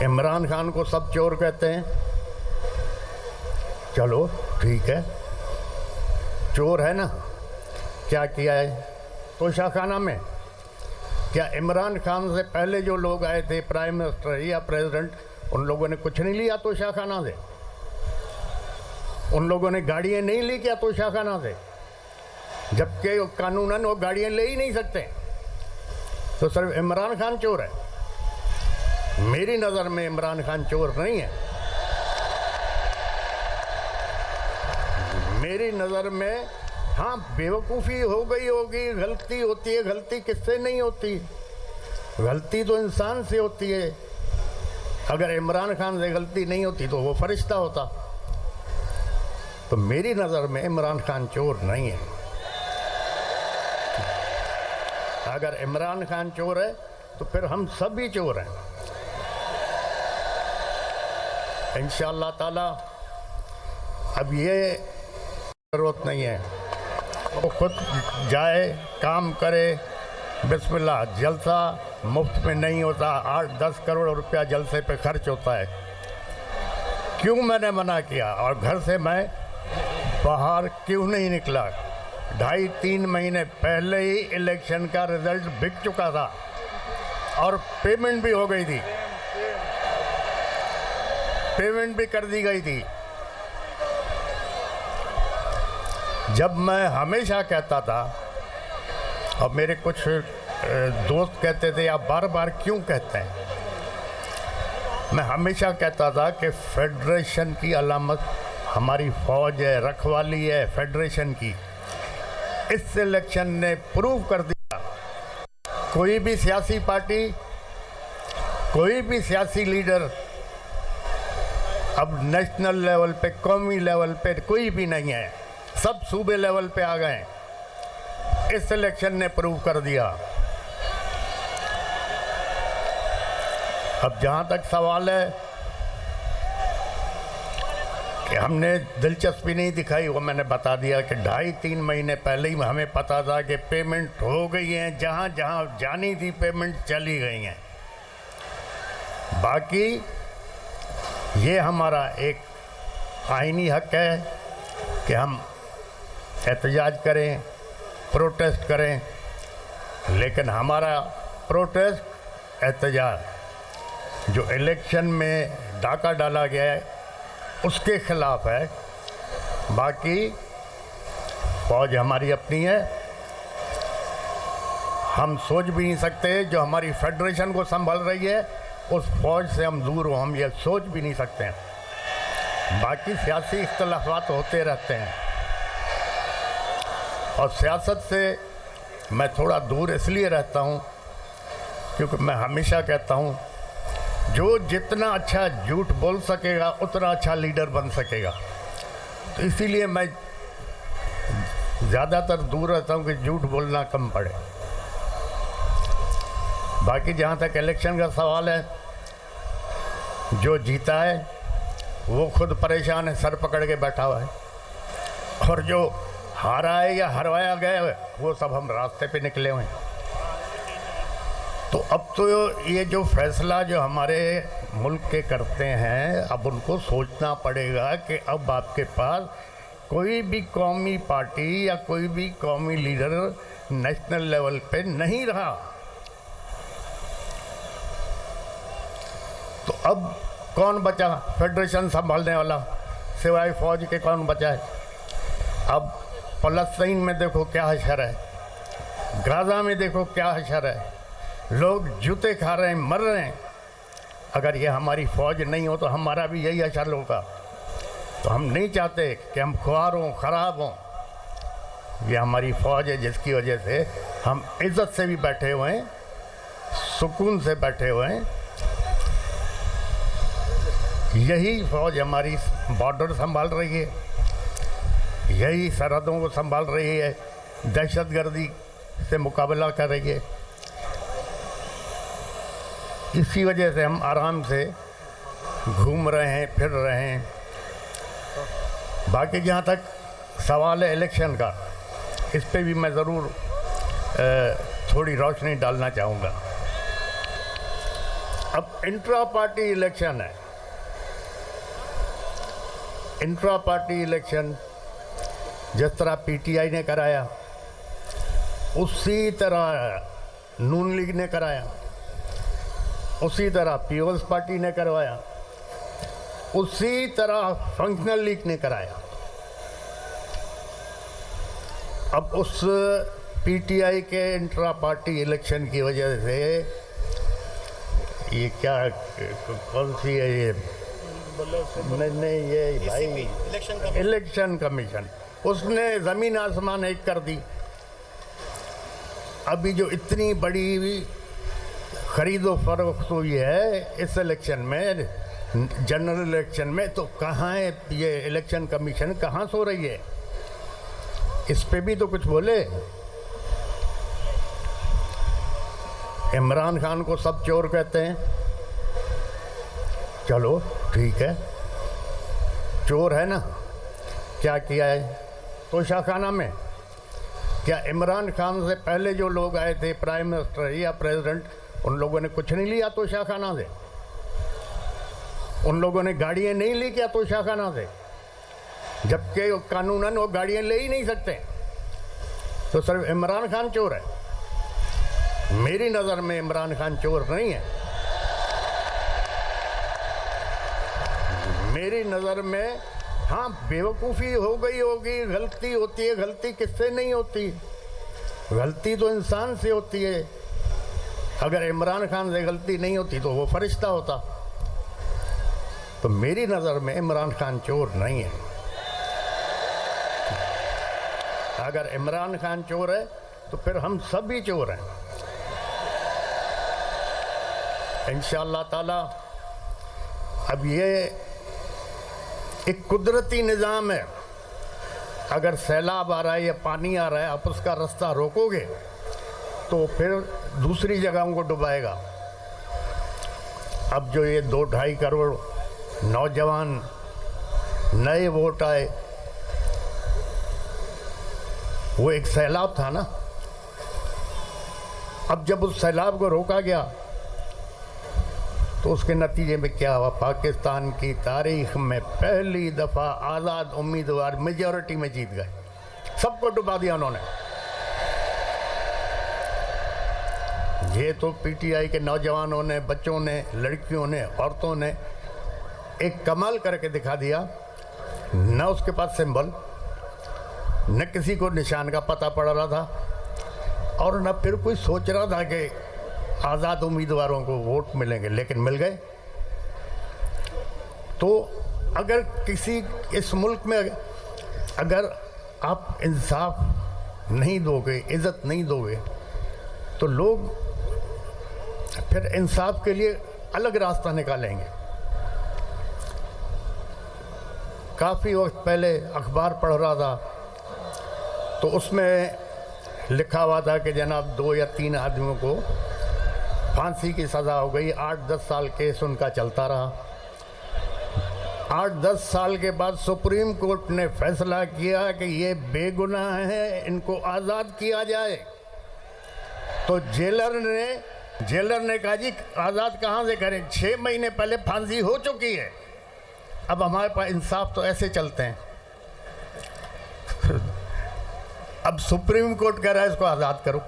इमरान खान को सब चोर कहते हैं, चलो ठीक है, चोर है ना। क्या किया है तोशाखाना में? क्या इमरान खान से पहले जो लोग आए थे, प्राइम मिनिस्टर या प्रेसिडेंट, उन लोगों ने कुछ नहीं लिया तोशाखाना से? उन लोगों ने गाड़ियाँ नहीं ली क्या तोशाखाना से? जबकि कानूनन वो गाड़ियाँ ले ही नहीं सकते। तो सिर्फ इमरान खान चोर है? मेरी नज़र में इमरान खान चोर नहीं है। मेरी नज़र में हाँ, बेवकूफ़ी हो गई होगी, गलती होती है। गलती किससे नहीं होती? गलती तो इंसान से होती है। अगर इमरान खान से गलती नहीं होती तो वो फरिश्ता होता। तो मेरी नज़र में इमरान खान चोर नहीं है। अगर इमरान खान चोर है तो फिर हम सब भी चोर हैं। इंशाअल्लाह ताला अब ये ज़रूरत नहीं है, वो खुद जाए, काम करे, बिस्मिल्लाह। जलसा मुफ्त में नहीं होता, 8-10 करोड़ रुपया जलसे पे खर्च होता है। क्यों मैंने मना किया और घर से मैं बाहर क्यों नहीं निकला? 2.5-3 महीने पहले ही इलेक्शन का रिजल्ट बिक चुका था और पेमेंट भी हो गई थी, पेमेंट भी कर दी गई थी। जब मैं हमेशा कहता था, और मेरे कुछ दोस्त कहते थे आप बार बार क्यों कहते हैं, मैं हमेशा कहता था कि फेडरेशन की अलामत हमारी फौज है, रखवाली है फेडरेशन की। इस इलेक्शन ने प्रूव कर दिया, कोई भी सियासी पार्टी, कोई भी सियासी लीडर अब नेशनल लेवल पे, कौमी लेवल पे कोई भी नहीं है, सब सूबे लेवल पे आ गए। इस इलेक्शन ने प्रूव कर दिया। अब जहाँ तक सवाल है कि हमने दिलचस्पी नहीं दिखाई, वो मैंने बता दिया कि 2.5-3 महीने पहले ही हमें पता था कि पेमेंट हो गई है, जहाँ जहाँ जानी थी पेमेंट चली गई हैं। बाकी ये हमारा एक आईनी हक है कि हम एहतजाज करें, प्रोटेस्ट करें, लेकिन हमारा प्रोटेस्ट, एहतजाज जो इलेक्शन में डाका डाला गया है उसके खिलाफ है। बाकी फौज हमारी अपनी है, हम सोच भी नहीं सकते जो हमारी फेडरेशन को संभाल रही है उस फौज से हम दूर हो, हम ये सोच भी नहीं सकते हैं। बाकी सियासी इख्तलाफात होते रहते हैं और सियासत से मैं थोड़ा दूर इसलिए रहता हूँ क्योंकि मैं हमेशा कहता हूँ जो जितना अच्छा झूठ बोल सकेगा उतना अच्छा लीडर बन सकेगा। तो इसीलिए मैं ज़्यादातर दूर रहता हूँ कि झूठ बोलना कम पड़े। बाकी जहाँ तक इलेक्शन का सवाल है, जो जीता है वो खुद परेशान है, सर पकड़ के बैठा हुआ है, और जो हारा है या हरवाया गया है वो सब हम रास्ते पे निकले हुए हैं। तो अब तो ये जो फैसला जो हमारे मुल्क के करते हैं, अब उनको सोचना पड़ेगा कि अब आपके पास कोई भी कौमी पार्टी या कोई भी कौमी लीडर नेशनल लेवल पे नहीं रहा। तो अब कौन बचा फेडरेशन संभालने वाला? सिवाय फौज के कौन बचा है? अब फलस्तीन में देखो क्या हशर है, गाजा में देखो क्या हशर है, लोग जूते खा रहे हैं, मर रहे हैं। अगर ये हमारी फौज नहीं हो तो हमारा भी यही हशर होगा। तो हम नहीं चाहते कि हम ख्वार हों, ख़राब हों। ये हमारी फौज है जिसकी वजह से हम इज़्ज़त से भी बैठे हुए हैं, सुकून से बैठे हुए हैं। यही फौज हमारी बॉर्डर संभाल रही है, यही सरहदों को संभाल रही है, दहशतगर्दी से मुकाबला कर रही है। इसी वजह से हम आराम से घूम रहे हैं, फिर रहे हैं। बाकी जहाँ तक सवाल है इलेक्शन का, इस पे भी मैं ज़रूर थोड़ी रोशनी डालना चाहूँगा। अब इंट्रा पार्टी इलेक्शन है। इंट्रा पार्टी इलेक्शन जिस तरह पीटीआई ने कराया, उसी तरह नून लीग ने कराया, उसी तरह पीपल्स पार्टी ने करवाया, उसी तरह फंक्शनल लीग ने कराया। अब उस पीटीआई के इंट्रा पार्टी इलेक्शन की वजह से ये क्या कौन सी है ये नहीं ये भाई इलेक्शन कमीशन, उसने ज़मीन आसमान एक कर दी। अभी जो इतनी बड़ी खरीदो फरोख्त हुई है इस इलेक्शन में, जनरल इलेक्शन में, तो कहाँ है ये इलेक्शन कमीशन, कहाँ सो रही है? इस पे भी तो कुछ बोले। इमरान खान को सब चोर कहते हैं, चलो ठीक है, चोर है ना। क्या किया है तोशाखाना में? क्या इमरान खान से पहले जो लोग आए थे, प्राइम मिनिस्टर या प्रेसिडेंट, उन लोगों ने कुछ नहीं लिया तोशाखाना से? उन लोगों ने गाड़ियाँ नहीं ली क्या तोशाखाना से? जबकि कानूनन वो गाड़ियाँ ले ही नहीं सकते। तो सिर्फ इमरान खान चोर है? मेरी नज़र में इमरान खान चोर नहीं है। मेरी नज़र में हाँ बेवकूफ़ी हो गई होगी, गलती होती है। गलती किससे नहीं होती? गलती तो इंसान से होती है। अगर इमरान खान से गलती नहीं होती तो वो फरिश्ता होता। तो मेरी नज़र में इमरान खान चोर नहीं है। अगर इमरान खान चोर है तो फिर हम सब भी चोर हैं। इंशाअल्लाह ताला अब ये एक कुदरती निज़ाम है। अगर सैलाब आ रहा है या पानी आ रहा है, आप उसका रास्ता रोकोगे तो फिर दूसरी जगहों को डुबाएगा। अब जो ये 2-2.5 करोड़ नौजवान नए वोट आए, वो एक सैलाब था ना। अब जब उस सैलाब को रोका गया तो उसके नतीजे में क्या हुआ? पाकिस्तान की तारीख में पहली दफ़ा आज़ाद उम्मीदवार मेजॉरिटी में जीत गए। सबको डुबा दिया उन्होंने। ये तो पीटीआई के नौजवानों ने, बच्चों ने, लड़कियों ने, औरतों ने एक कमाल करके दिखा दिया। न उसके पास सिंबल, न किसी को निशान का पता पड़ रहा था, और न फिर कोई सोच रहा था कि आज़ाद उम्मीदवारों को वोट मिलेंगे, लेकिन मिल गए। तो अगर किसी इस मुल्क में अगर आप इंसाफ नहीं दोगे, इज़्ज़त नहीं दोगे, तो लोग फिर इंसाफ के लिए अलग रास्ता निकालेंगे। काफ़ी वक्त पहले अखबार पढ़ रहा था तो उसमें लिखा हुआ था कि जनाब 2 या 3 आदमियों को फांसी की सज़ा हो गई। 8-10 साल केस उनका चलता रहा। 8-10 साल के बाद सुप्रीम कोर्ट ने फैसला किया कि ये बेगुनाह है, इनको आज़ाद किया जाए। तो जेलर ने कहा जी आज़ाद कहाँ से करें, 6 महीने पहले फांसी हो चुकी है। अब हमारे पास इंसाफ तो ऐसे चलते हैं। अब सुप्रीम कोर्ट कह रहा है इसको आज़ाद करो,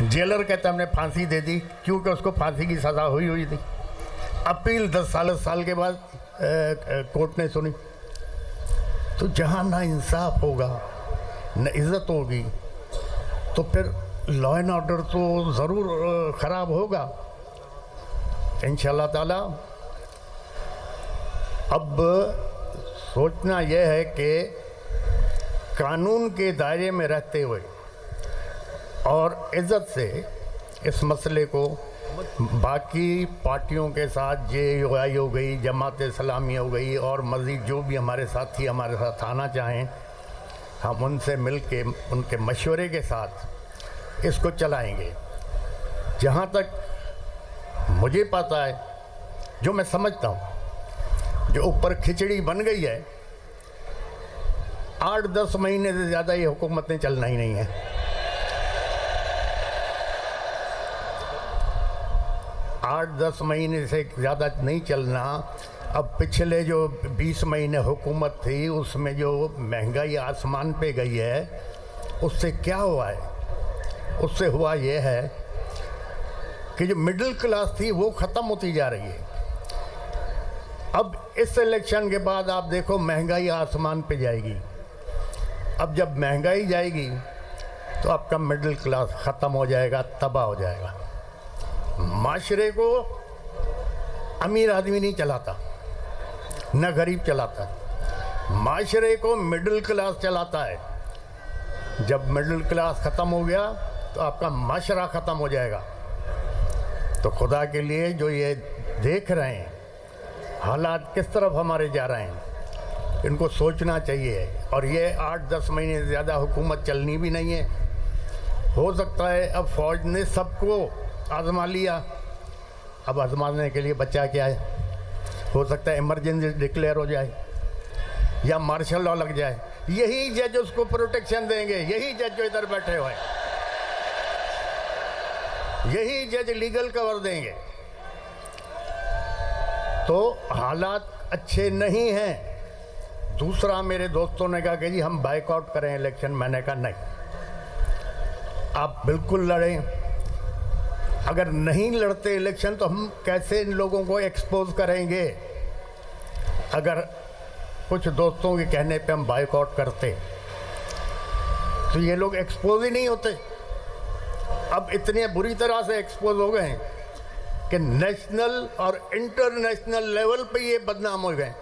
जेलर कहता हमने फांसी दे दी क्योंकि उसको फांसी की सज़ा हुई थी। अपील 10 साल के बाद कोर्ट ने सुनी। तो जहाँ ना इंसाफ होगा, न इज़्ज़त होगी, तो फिर लॉ एंड ऑर्डर तो ज़रूर ख़राब होगा। इंशाअल्लाह ताला अब सोचना यह है कि कानून के दायरे में रहते हुए और इज़्ज़त से इस मसले को बाकी पार्टियों के साथ JUI हो गई, जमात इस्लामी हो गई, और मज़ीद जो भी हमारे साथी हमारे साथ आना चाहें, हम उनसे मिल के उनके मशवरे के साथ इसको चलाएंगे। जहाँ तक मुझे पता है, जो मैं समझता हूँ, जो ऊपर खिचड़ी बन गई है, 8-10 महीने से ज़्यादा ये हुकूमतें चलना ही नहीं है। 8-10 महीने से ज़्यादा नहीं चलना। अब पिछले जो 20 महीने हुकूमत थी उसमें जो महंगाई आसमान पे गई है, उससे क्या हुआ है? उससे हुआ ये है कि जो मिडिल क्लास थी वो ख़त्म होती जा रही है। अब इस इलेक्शन के बाद आप देखो महंगाई आसमान पे जाएगी। अब जब महंगाई जाएगी तो आपका मिडिल क्लास ख़त्म हो जाएगा, तबाह हो जाएगा। माशरे को अमीर आदमी नहीं चलाता, न गरीब चलाता, माशरे को मिडिल क्लास चलाता है। जब मिडिल क्लास ख़त्म हो गया तो आपका माशरा ख़त्म हो जाएगा। तो खुदा के लिए जो ये देख रहे हैं हालात किस तरफ हमारे जा रहे हैं, इनको सोचना चाहिए। और ये 8-10 महीने से ज़्यादा हुकूमत चलनी भी नहीं है। हो सकता है अब फ़ौज ने सबको आजमा लिया, अब आजमाने के लिए बचा क्या है? हो सकता है इमरजेंसी डिक्लेयर हो जाए या मार्शल लॉ लग जाए। यही जज उसको प्रोटेक्शन देंगे, यही जज जो इधर बैठे हुए हैं, यही जज लीगल कवर देंगे। तो हालात अच्छे नहीं हैं। दूसरा, मेरे दोस्तों ने कहा कि जी हम बाइकआउट करें इलेक्शन। मैंने कहा नहीं, आप बिल्कुल लड़ें। अगर नहीं लड़ते इलेक्शन तो हम कैसे इन लोगों को एक्सपोज करेंगे? अगर कुछ दोस्तों के कहने पे हम बाइकआउट करते तो ये लोग एक्सपोज ही नहीं होते। अब इतने बुरी तरह से एक्सपोज हो गए हैं कि नेशनल और इंटरनेशनल लेवल पे ये बदनाम हो गए।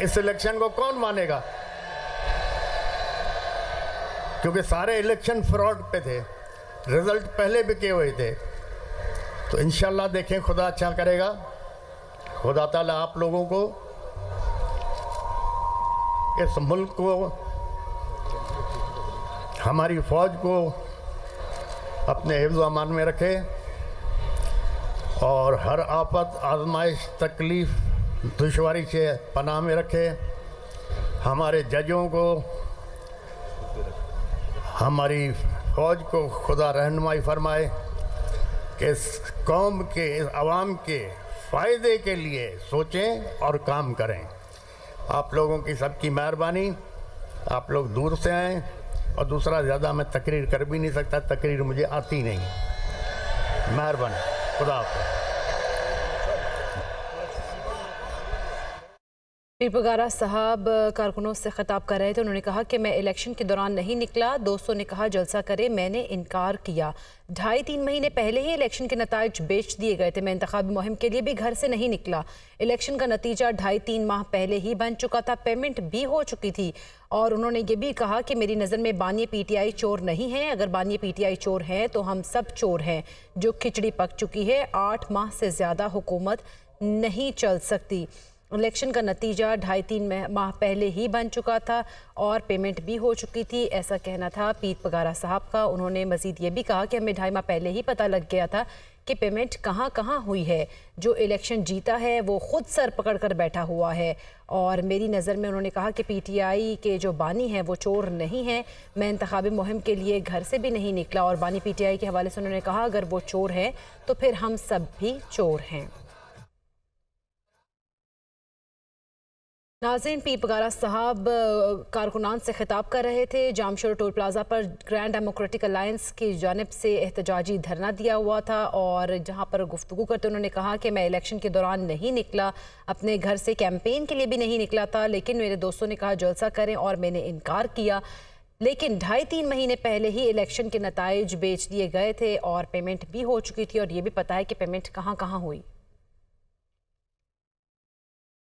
इस इलेक्शन को कौन मानेगा? क्योंकि सारे इलेक्शन फ्रॉड पे थे, रिजल्ट पहले बिके हुए थे। तो इंशाल्लाह देखें, खुदा अच्छा करेगा। खुदा ताला आप लोगों को, इस मुल्क को, हमारी फ़ौज को अपने हिफ्ज़ अमान में रखे और हर आफत, आजमाइश, तकलीफ़, दुश्वारी से पनाह में रखे। हमारे जजों को, हमारी फ़ौज को खुदा रहनुमाई फरमाए कि इस कौम के, इस आवाम के फ़ायदे के लिए सोचें और काम करें। आप लोगों की सबकी मेहरबानी। आप लोग दूर से आए, और दूसरा ज़्यादा मैं तकरीर कर भी नहीं सकता, तकरीर मुझे आती नहीं। मेहरबानी, खुदा हाफ़िज़। पीर पगारा साहब कारकुनों से खिताब कर रहे थे। उन्होंने कहा कि मैं इलेक्शन के दौरान नहीं निकला। दोस्तों ने कहा जलसा करे, मैंने इनकार किया। 2.5-3 महीने पहले ही इलेक्शन के नताइज बेच दिए गए थे। मैं इंतखाबी मुहिम के लिए भी घर से नहीं निकला। इलेक्शन का नतीजा 2.5-3 माह पहले ही बन चुका था, पेमेंट भी हो चुकी थी। और उन्होंने ये भी कहा कि मेरी नज़र में बानिए PTI चोर नहीं है। अगर बानिए PTI चोर हैं तो हम सब चोर हैं। जो खिचड़ी पक चुकी है, 8 माह से ज़्यादा हुकूमत नहीं चल सकती। इलेक्शन का नतीजा 2.5-3 माह पहले ही बन चुका था और पेमेंट भी हो चुकी थी, ऐसा कहना था पीर पगारा साहब का। उन्होंने मजीद ये भी कहा कि हमें 2.5 माह पहले ही पता लग गया था कि पेमेंट कहाँ कहाँ हुई है। जो इलेक्शन जीता है वो खुद सर पकड़ कर बैठा हुआ है। और मेरी नज़र में, उन्होंने कहा कि PTI के जो बानी हैं वो चोर नहीं हैं। मैं इंतखाबी मुहिम के लिए घर से भी नहीं निकला। और बानी PTI के हवाले से उन्होंने कहा अगर वो चोर हैं तो फिर हम सब भी चोर हैं। नाज़रीन, पीर पगारा साहब कारकुनान से खिताब कर रहे थे। जामशोर टोल प्लाजा पर ग्रैंड डेमोक्रेटिक अलायंस की जानिब से एहतजाजी धरना दिया हुआ था और जहां पर गुफ्तगू करते उन्होंने कहा कि मैं इलेक्शन के दौरान नहीं निकला, अपने घर से कैंपेन के लिए भी नहीं निकला था, लेकिन मेरे दोस्तों ने कहा जलसा करें और मैंने इनकार किया। लेकिन 2.5-3 महीने पहले ही इलेक्शन के नताइज बेच दिए गए थे और पेमेंट भी हो चुकी थी और ये भी पता है कि पेमेंट कहाँ कहाँ हुई।